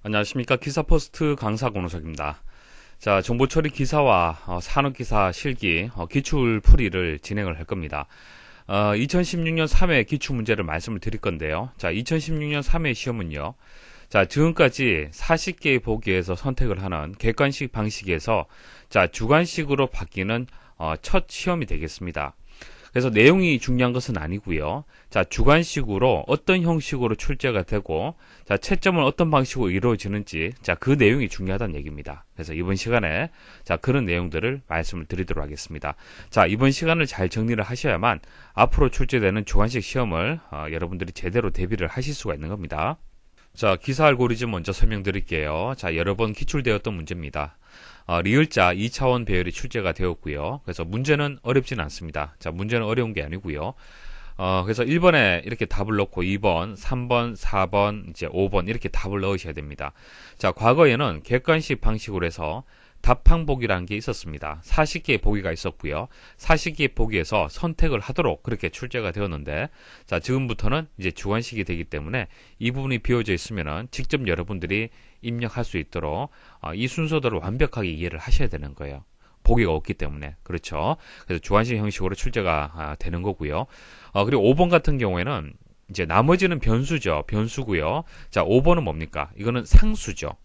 안녕하십니까. 기사포스트 강사 권호석입니다. 자, 정보처리 기사와 산업기사 실기 기출 풀이를 진행을 할 겁니다. 2016년 3회 기출문제를 말씀을 드릴 건데요. 자, 2016년 3회 시험은요. 자, 지금까지 40개의 보기에서 선택을 하는 객관식 방식에서 자, 주관식으로 바뀌는 첫 시험이 되겠습니다. 그래서 내용이 중요한 것은 아니고요. 자, 주관식으로 어떤 형식으로 출제가 되고, 자, 채점은 어떤 방식으로 이루어지는지, 자, 그 내용이 중요하다는 얘기입니다. 그래서 이번 시간에, 자, 그런 내용들을 말씀을 드리도록 하겠습니다. 자, 이번 시간을 잘 정리를 하셔야만 앞으로 출제되는 주관식 시험을 여러분들이 제대로 대비를 하실 수가 있는 겁니다. 자, 기사 알고리즘 먼저 설명드릴게요. 자, 여러 번 기출되었던 문제입니다. 리을자 2차원 배열이 출제가 되었고요. 그래서 문제는 어렵지는 않습니다. 자, 문제는 어려운 게 아니고요. 그래서 1번에 이렇게 답을 넣고 2번, 3번, 4번, 이제 5번 이렇게 답을 넣으셔야 됩니다. 자, 과거에는 객관식 방식으로 해서 답항보기라는 게 있었습니다. 40개의 보기가 있었고요. 40개의 보기에서 선택을 하도록 그렇게 출제가 되었는데, 자, 지금부터는 이제 주관식이 되기 때문에 이 부분이 비워져 있으면은 직접 여러분들이 입력할 수 있도록 이 순서대로 완벽하게 이해를 하셔야 되는 거예요. 보기가 없기 때문에. 그렇죠. 그래서 주관식 형식으로 출제가 되는 거고요. 그리고 5번 같은 경우에는 이제 나머지는 변수죠. 변수고요. 자, 5번은 뭡니까? 이거는 상수죠.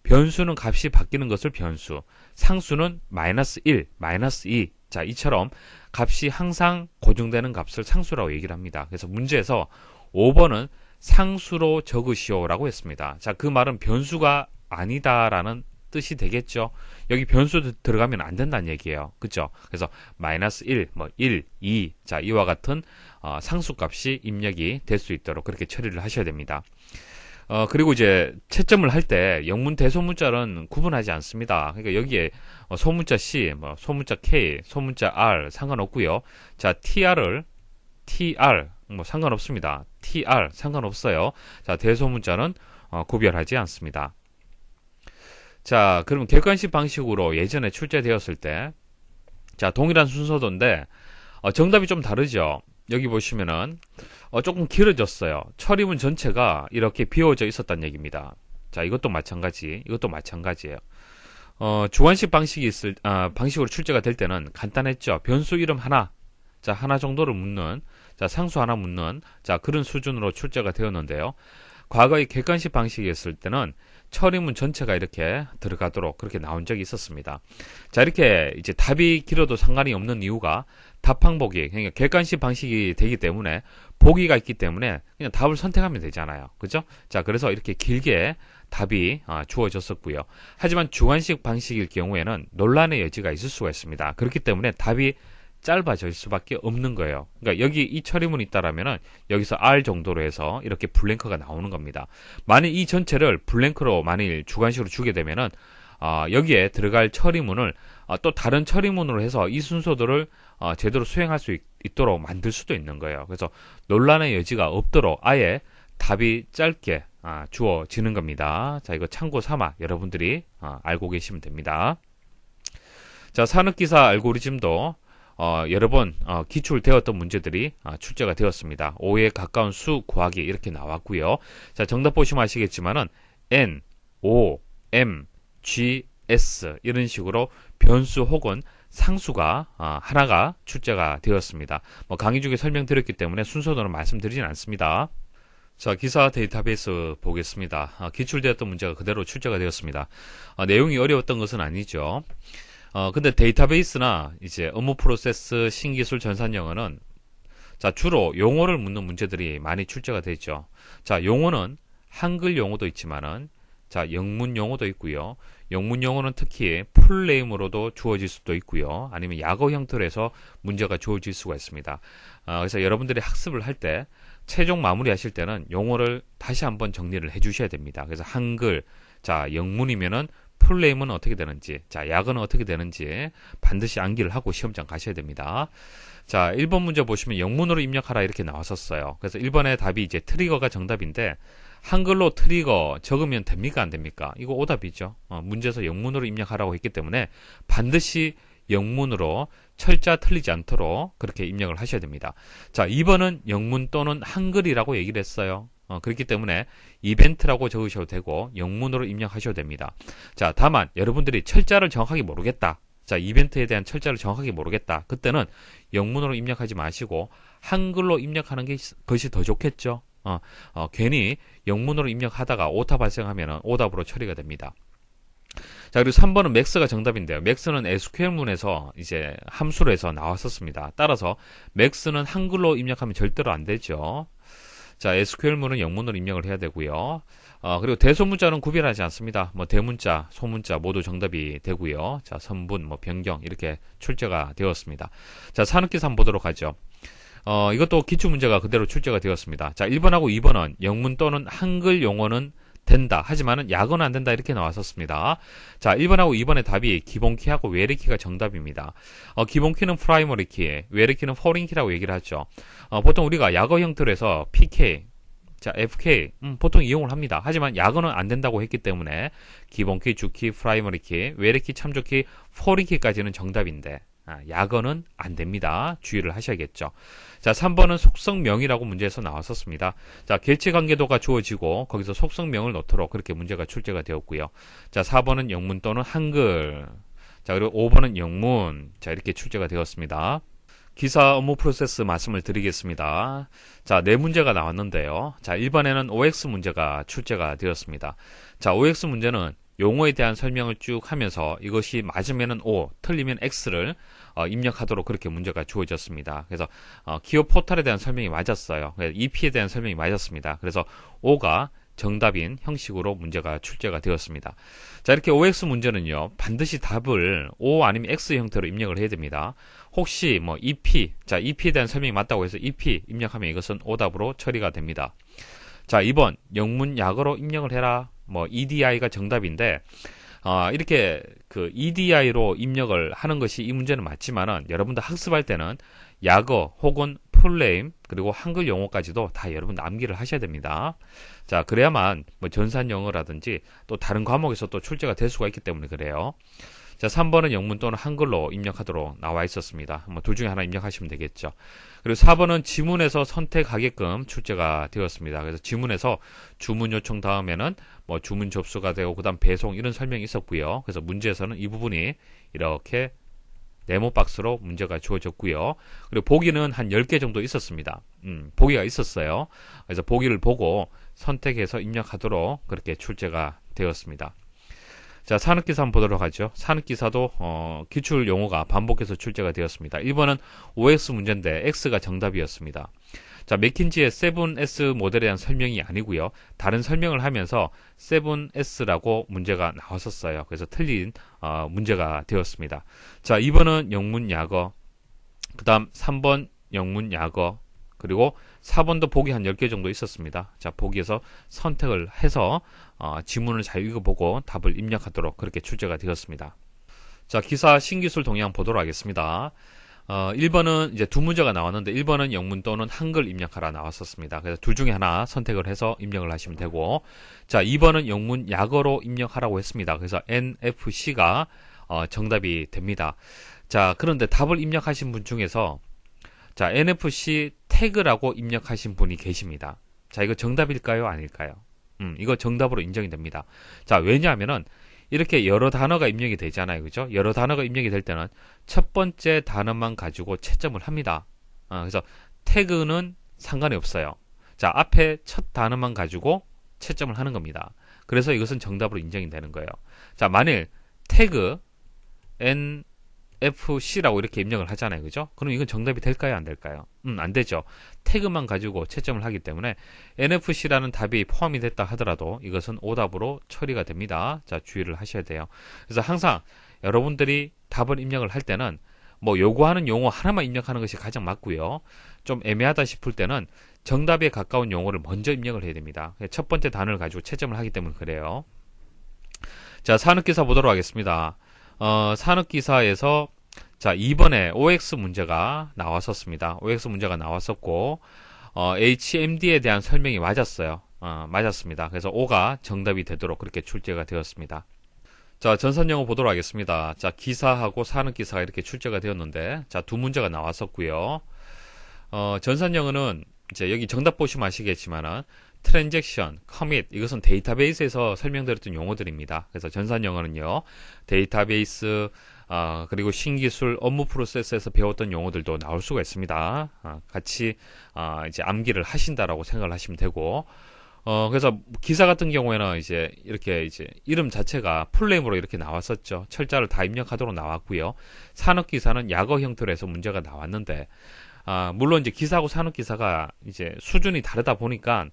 변수는 값이 바뀌는 것을 변수, 상수는 마이너스 1, 마이너스 2. 자, 이처럼 값이 항상 고정되는 값을 상수라고 얘기를 합니다. 그래서 문제에서 5번은 상수로 적으시오라고 했습니다. 자, 그 말은 변수가 아니다라는 뜻이 되겠죠. 여기 변수 들어가면 안 된다는 얘기예요. 그죠? 그래서 마이너스 1, 1, 2. 자, 이와 같은 상수값이 입력이 될 수 있도록 그렇게 처리를 하셔야 됩니다. 그리고 이제 채점을 할 때 영문 대소문자는 구분하지 않습니다. 그러니까 여기에 소문자 C, 소문자 K, 소문자 R 상관없고요. 자, TR 상관없습니다. TR 상관없어요. 자, 대소문자는 구별하지 않습니다. 자, 그러면 객관식 방식으로 예전에 출제되었을 때, 자, 동일한 순서도인데 정답이 좀 다르죠. 여기 보시면은 조금 길어졌어요. 처리문 전체가 이렇게 비워져 있었단 얘기입니다. 자, 이것도 마찬가지예요. 주관식 방식으로 출제가 될 때는 간단했죠. 변수 이름 하나, 자, 하나 정도를 묻는, 자, 상수 하나 묻는, 자, 그런 수준으로 출제가 되었는데요. 과거의 객관식 방식이었을 때는 처리문 전체가 이렇게 들어가도록 그렇게 나온 적이 있었습니다. 자, 이렇게 이제 답이 길어도 상관이 없는 이유가 답항보기, 그러니까 객관식 방식이 되기 때문에 보기가 있기 때문에 그냥 답을 선택하면 되잖아요. 그죠? 자, 그래서 이렇게 길게 답이 주어졌었고요. 하지만 주관식 방식일 경우에는 논란의 여지가 있을 수가 있습니다. 그렇기 때문에 답이 짧아질 수밖에 없는 거예요. 그러니까 여기 이 처리문이 있다라면은 여기서 R 정도로 해서 이렇게 블랭크가 나오는 겁니다. 만일 이 전체를 블랭크로 만일 주관식으로 주게 되면은 여기에 들어갈 처리문을 또 다른 처리문으로 해서 이 순서들을 제대로 수행할 수 있도록 만들 수도 있는 거예요. 그래서 논란의 여지가 없도록 아예 답이 짧게 주어지는 겁니다. 자, 이거 참고 삼아 여러분들이 알고 계시면 됩니다. 자, 산업기사 알고리즘도 여러 번 기출되었던 문제들이 출제가 되었습니다. 5에 가까운 수 구하기 이렇게 나왔고요. 자, 정답 보시면 아시겠지만은 N, O, M, G, S 이런 식으로 변수 혹은 상수가 하나가 출제가 되었습니다. 강의 중에 설명드렸기 때문에 순서대로 말씀드리진 않습니다. 자, 기사 데이터베이스 보겠습니다. 기출되었던 문제가 그대로 출제가 되었습니다. 내용이 어려웠던 것은 아니죠. 근데 데이터베이스나 이제 업무 프로세스, 신기술, 전산영어는 자, 주로 용어를 묻는 문제들이 많이 출제가 되죠. 자, 용어는 한글 용어도 있지만은 자, 영문 용어도 있고요. 영문 용어는 특히 풀네임으로도 주어질 수도 있고요. 아니면 약어 형태로 해서 문제가 주어질 수가 있습니다. 그래서 여러분들이 학습을 할 때 최종 마무리하실 때는 용어를 다시 한번 정리를 해 주셔야 됩니다. 그래서 한글, 자, 영문이면은 풀네임은 어떻게 되는지, 자, 약어는 어떻게 되는지 반드시 암기를 하고 시험장 가셔야 됩니다. 자, 1번 문제 보시면 영문으로 입력하라 이렇게 나왔었어요. 그래서 1번의 답이 이제 트리거가 정답인데 한글로 트리거 적으면 됩니까 안 됩니까? 이거 오답이죠. 문제에서 영문으로 입력하라고 했기 때문에 반드시 영문으로 철자 틀리지 않도록 그렇게 입력을 하셔야 됩니다. 자, 2번은 영문 또는 한글이라고 얘기를 했어요. 그렇기 때문에 이벤트라고 적으셔도 되고 영문으로 입력하셔도 됩니다. 자, 다만 여러분들이 철자를 정확하게 모르겠다. 자, 이벤트에 대한 철자를 정확하게 모르겠다. 그때는 영문으로 입력하지 마시고 한글로 입력하는 것이 더 좋겠죠. 괜히 영문으로 입력하다가 오타 발생하면 오답으로 처리가 됩니다. 자, 그리고 3번은 맥스가 정답인데요. 맥스는 SQL문에서 이제 함수로 해서 나왔었습니다. 따라서 맥스는 한글로 입력하면 절대로 안 되죠. 자, SQL문은 영문으로 입력을 해야 되고요. 그리고 대소문자는 구별하지 않습니다. 뭐 대문자, 소문자 모두 정답이 되고요. 자, 선분, 뭐 변경 이렇게 출제가 되었습니다. 자, 산업기사 한번 보도록 하죠. 이것도 기출문제가 그대로 출제가 되었습니다. 자, 1번하고 2번은 영문 또는 한글 용어는 된다. 하지만은 약어는 안 된다. 이렇게 나왔었습니다. 자, 1번하고 2번의 답이 기본키하고 외래키가 정답입니다. 기본키는 프라이머리 키, 외래키는 포린 키라고 얘기를 하죠. 보통 우리가 약어 형태로 해서 PK, 자, FK, 보통 이용을 합니다. 하지만 약어는 안 된다고 했기 때문에 기본키, 주키, 프라이머리 키, 외래키, 참조키, 포린 키까지는 정답인데 약어는 안 됩니다. 주의를 하셔야겠죠. 자, 3번은 속성명이라고 문제에서 나왔었습니다. 자, 객체관계도가 주어지고 거기서 속성명을 넣도록 그렇게 문제가 출제가 되었고요. 자, 4번은 영문 또는 한글. 자, 그리고 5번은 영문. 자, 이렇게 출제가 되었습니다. 기사 업무 프로세스 말씀을 드리겠습니다. 자, 네 문제가 나왔는데요. 자, 1번에는 OX 문제가 출제가 되었습니다. 자, OX 문제는 용어에 대한 설명을 쭉 하면서 이것이 맞으면 O, 틀리면 X를 입력하도록 그렇게 문제가 주어졌습니다. 그래서 기업 포털에 대한 설명이 맞았어요. EP에 대한 설명이 맞았습니다. 그래서 O가 정답인 형식으로 문제가 출제가 되었습니다. 자, 이렇게 OX 문제는요, 반드시 답을 O 아니면 X 형태로 입력을 해야 됩니다. 혹시 뭐 EP, 자, EP에 대한 설명이 맞다고 해서 EP 입력하면 이것은 오답으로 처리가 됩니다. 자, 2번 영문 약어로 입력을 해라. 뭐 EDI가 정답인데 이렇게 그 EDI로 입력을 하는 것이 이 문제는 맞지만은 여러분들 학습할 때는 약어 혹은 풀네임 그리고 한글 용어까지도 다 여러분 암기를 하셔야 됩니다. 자, 그래야만 뭐 전산 영어라든지 또 다른 과목에서 또 출제가 될 수가 있기 때문에 그래요. 자, 3번은 영문 또는 한글로 입력하도록 나와 있었습니다. 뭐 둘 중에 하나 입력하시면 되겠죠. 그리고 4번은 지문에서 선택하게끔 출제가 되었습니다. 그래서 지문에서 주문 요청 다음에는 뭐 주문 접수가 되고 그다음 배송 이런 설명이 있었고요. 그래서 문제에서는 이 부분이 이렇게 네모 박스로 문제가 주어졌고요. 그리고 보기는 한 10개 정도 있었습니다. 보기가 있었어요. 그래서 보기를 보고 선택해서 입력하도록 그렇게 출제가 되었습니다. 자, 산업기사 한번 보도록 하죠. 산업기사도 기출 용어가 반복해서 출제가 되었습니다. 1번은 OX 문제인데 X가 정답이었습니다. 자, 맥킨지의 7S 모델에 대한 설명이 아니고요. 다른 설명을 하면서 7S라고 문제가 나왔었어요. 그래서 틀린 문제가 되었습니다. 자, 2번은 영문 약어, 그 다음 3번 영문 약어, 그리고 4번도 보기 한 10개 정도 있었습니다. 자, 보기에서 선택을 해서 지문을 잘 읽어보고 답을 입력하도록 그렇게 출제가 되었습니다. 자, 기사 신기술 동향 보도록 하겠습니다. 1번은 이제 두 문제가 나왔는데 1번은 영문 또는 한글 입력하라 나왔었습니다. 그래서 둘 중에 하나 선택을 해서 입력을 하시면 되고, 자, 2번은 영문 약어로 입력하라고 했습니다. 그래서 NFC가 정답이 됩니다. 자, 그런데 답을 입력하신 분 중에서 자, NFC 태그라고 입력하신 분이 계십니다. 자, 이거 정답일까요? 아닐까요? 이거 정답으로 인정이 됩니다. 자, 왜냐하면은 이렇게 여러 단어가 입력이 되잖아요. 그죠? 여러 단어가 입력이 될 때는 첫 번째 단어만 가지고 채점을 합니다. 그래서 태그는 상관이 없어요. 자, 앞에 첫 단어만 가지고 채점을 하는 겁니다. 그래서 이것은 정답으로 인정이 되는 거예요. 자, 만일 태그 NFC라고 이렇게 입력을 하잖아요. 그죠? 그럼 이건 정답이 될까요? 안 될까요? 안 되죠. 태그만 가지고 채점을 하기 때문에 NFC라는 답이 포함이 됐다 하더라도 이것은 오답으로 처리가 됩니다. 자, 주의를 하셔야 돼요. 그래서 항상 여러분들이 답을 입력을 할 때는 뭐 요구하는 용어 하나만 입력하는 것이 가장 맞고요. 좀 애매하다 싶을 때는 정답에 가까운 용어를 먼저 입력을 해야 됩니다. 첫 번째 단어를 가지고 채점을 하기 때문에 그래요. 자, 산업기사 보도록 하겠습니다. 산업기사에서 자, 2번에 OX 문제가 나왔었습니다. OX 문제가 나왔었고 HMD에 대한 설명이 맞았어요. 맞았습니다. 그래서 O가 정답이 되도록 그렇게 출제가 되었습니다. 자, 전산영어 보도록 하겠습니다. 자, 기사하고 산업기사가 이렇게 출제가 되었는데 자, 두 문제가 나왔었고요. 전산영어는 이제 여기 정답 보시면 아시겠지만은 transaction, commit 이것은 데이터베이스에서 설명드렸던 용어들입니다. 그래서 전산 영어는요, 데이터베이스 그리고 신기술, 업무 프로세스에서 배웠던 용어들도 나올 수가 있습니다. 같이 이제 암기를 하신다라고 생각을 하시면 되고, 그래서 기사 같은 경우에는 이제 이렇게 이제 이름 자체가 풀네임으로 이렇게 나왔었죠. 철자를 다 입력하도록 나왔고요. 산업기사는 약어 형태로 해서 문제가 나왔는데, 물론 이제 기사하고 산업기사가 이제 수준이 다르다 보니까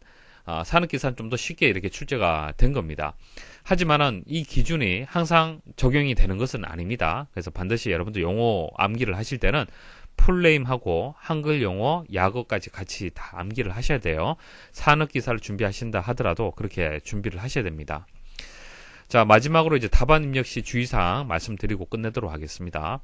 산업기사는 좀 더 쉽게 이렇게 출제가 된 겁니다. 하지만은 이 기준이 항상 적용이 되는 것은 아닙니다. 그래서 반드시 여러분들 용어 암기를 하실 때는 풀네임하고 한글 용어, 약어까지 같이 다 암기를 하셔야 돼요. 산업기사를 준비하신다 하더라도 그렇게 준비를 하셔야 됩니다. 자, 마지막으로 이제 답안 입력 시 주의사항 말씀드리고 끝내도록 하겠습니다.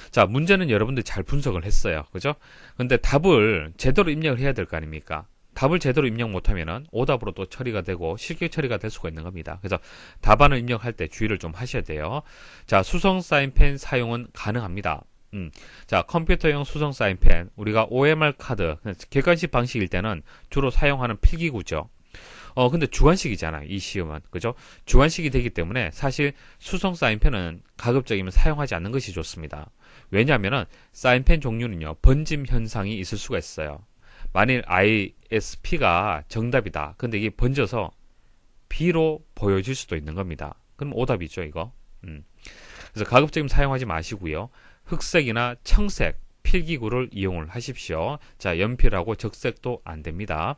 자, 문제는 여러분들이 잘 분석을 했어요. 그죠? 근데 답을 제대로 입력을 해야 될 거 아닙니까? 답을 제대로 입력 못하면은 오답으로 또 처리가 되고 실격 처리가 될 수가 있는 겁니다. 그래서 답안을 입력할 때 주의를 좀 하셔야 돼요. 자, 수성 사인펜 사용은 가능합니다. 자, 컴퓨터용 수성 사인펜, 우리가 OMR 카드, 객관식 방식일 때는 주로 사용하는 필기구죠. 근데 주관식이잖아요, 이 시험은. 그죠? 주관식이 되기 때문에 사실 수성 사인펜은 가급적이면 사용하지 않는 것이 좋습니다. 왜냐하면은 사인펜 종류는요, 번짐 현상이 있을 수가 있어요. 만일 ISP가 정답이다. 근데 이게 번져서 B로 보여질 수도 있는 겁니다. 그럼 오답이죠, 이거. 그래서 가급적이면 사용하지 마시고요. 흑색이나 청색 필기구를 이용을 하십시오. 자, 연필하고 적색도 안 됩니다.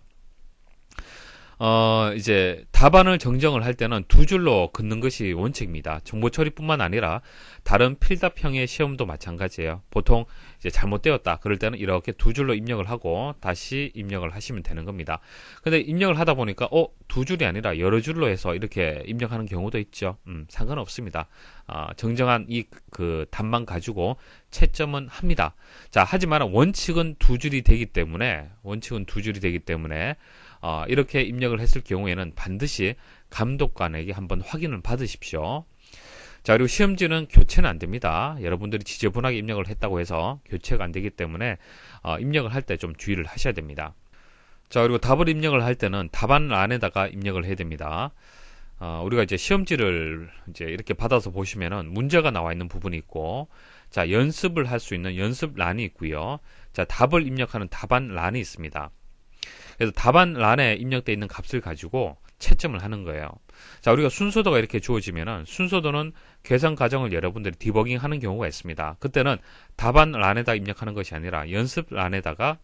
이제 답안을 정정을 할 때는 두 줄로 긋는 것이 원칙입니다. 정보 처리뿐만 아니라 다른 필답형의 시험도 마찬가지예요. 보통 이제 잘못되었다 그럴 때는 이렇게 두 줄로 입력을 하고 다시 입력을 하시면 되는 겁니다. 근데 입력을 하다 보니까 두 줄이 아니라 여러 줄로 해서 이렇게 입력하는 경우도 있죠. 상관없습니다. 정정한 그 답만 가지고 채점은 합니다. 자, 하지만 원칙은 두 줄이 되기 때문에 이렇게 입력을 했을 경우에는 반드시 감독관에게 한번 확인을 받으십시오. 자, 그리고 시험지는 교체는 안 됩니다. 여러분들이 지저분하게 입력을 했다고 해서 교체가 안 되기 때문에 입력을 할 때 좀 주의를 하셔야 됩니다. 자, 그리고 답을 입력을 할 때는 답안 안에다가 입력을 해야 됩니다. 우리가 이제 시험지를 이제 이렇게 받아서 보시면은 문제가 나와 있는 부분이 있고, 자, 연습을 할 수 있는 연습란이 있고요. 자, 답을 입력하는 답안란이 있습니다. 그래서 답안란에 입력되어 있는 값을 가지고 채점을 하는 거예요. 자, 우리가 순서도가 이렇게 주어지면은 순서도는 계산 과정을 여러분들이 디버깅 하는 경우가 있습니다. 그때는 답안란에다 입력하는 것이 아니라 연습란에다가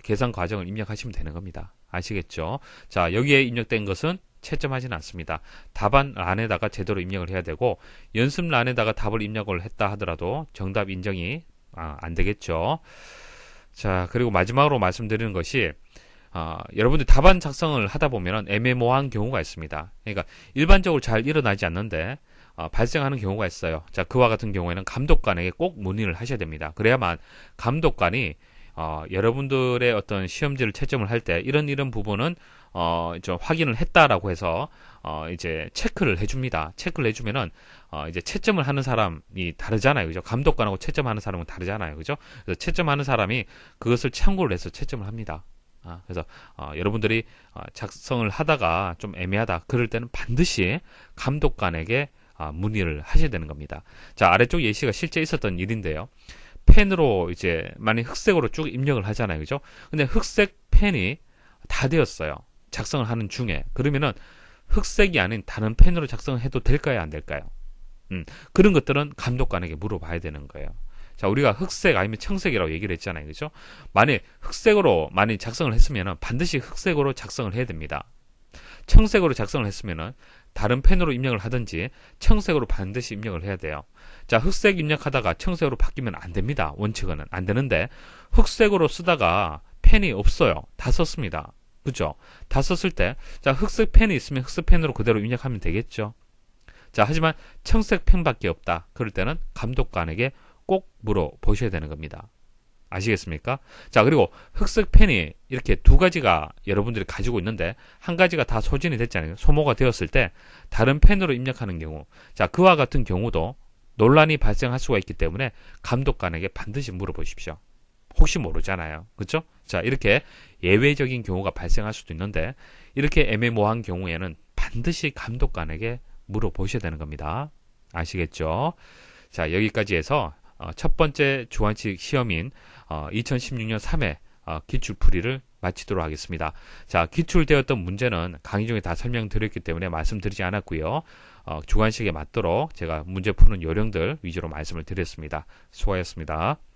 계산 과정을 입력하시면 되는 겁니다. 아시겠죠? 자, 여기에 입력된 것은 채점하지는 않습니다. 답안란에다가 제대로 입력을 해야 되고, 연습란에다가 답을 입력을 했다 하더라도 정답 인정이 안 되겠죠. 자, 그리고 마지막으로 말씀드리는 것이 여러분들 답안 작성을 하다 보면 애매모호한 경우가 있습니다. 그러니까 일반적으로 잘 일어나지 않는데 발생하는 경우가 있어요. 자, 그와 같은 경우에는 감독관에게 꼭 문의를 하셔야 됩니다. 그래야만 감독관이 여러분들의 어떤 시험지를 채점을 할 때 이런 부분은 좀 확인을 했다라고 해서 이제 체크를 해줍니다. 체크를 해주면은 이제 채점을 하는 사람이 다르잖아요, 그죠? 감독관하고 채점하는 사람은 다르잖아요, 그죠? 그래서 채점하는 사람이 그것을 참고를 해서 채점을 합니다. 그래서 여러분들이 작성을 하다가 좀 애매하다 그럴 때는 반드시 감독관에게 문의를 하셔야 되는 겁니다. 자, 아래쪽 예시가 실제 있었던 일인데요. 펜으로 이제 만약 흑색으로 쭉 입력을 하잖아요, 그죠? 근데 흑색 펜이 다 되었어요. 작성을 하는 중에. 그러면은 흑색이 아닌 다른 펜으로 작성을 해도 될까요, 안 될까요? 그런 것들은 감독관에게 물어봐야 되는 거예요. 자, 우리가 흑색 아니면 청색이라고 얘기를 했잖아요, 그죠? 만약 흑색으로 많이 작성을 했으면은 반드시 흑색으로 작성을 해야 됩니다. 청색으로 작성을 했으면은 다른 펜으로 입력을 하든지 청색으로 반드시 입력을 해야 돼요. 자, 흑색 입력하다가 청색으로 바뀌면 안 됩니다. 원칙은 안 되는데 흑색으로 쓰다가 펜이 없어요. 다 썼습니다. 그죠? 다 썼을 때, 자, 흑색 펜이 있으면 흑색 펜으로 그대로 입력하면 되겠죠. 자, 하지만 청색 펜밖에 없다. 그럴 때는 감독관에게 꼭 물어보셔야 되는 겁니다. 아시겠습니까? 자, 그리고 흑색 펜이 이렇게 두 가지가 여러분들이 가지고 있는데 한 가지가 다 소진이 됐잖아요. 소모가 되었을 때 다른 펜으로 입력하는 경우, 자, 그와 같은 경우도 논란이 발생할 수가 있기 때문에 감독관에게 반드시 물어보십시오. 혹시 모르잖아요. 그렇죠? 자, 이렇게 예외적인 경우가 발생할 수도 있는데 이렇게 애매모호한 경우에는 반드시 감독관에게 물어보셔야 되는 겁니다. 아시겠죠? 자, 여기까지 해서 첫 번째 주관식 시험인 2016년 3회 기출풀이를 마치도록 하겠습니다. 자, 기출되었던 문제는 강의 중에 다 설명드렸기 때문에 말씀드리지 않았고요. 주관식에 맞도록 제가 문제 푸는 요령들 위주로 말씀을 드렸습니다. 수고하셨습니다.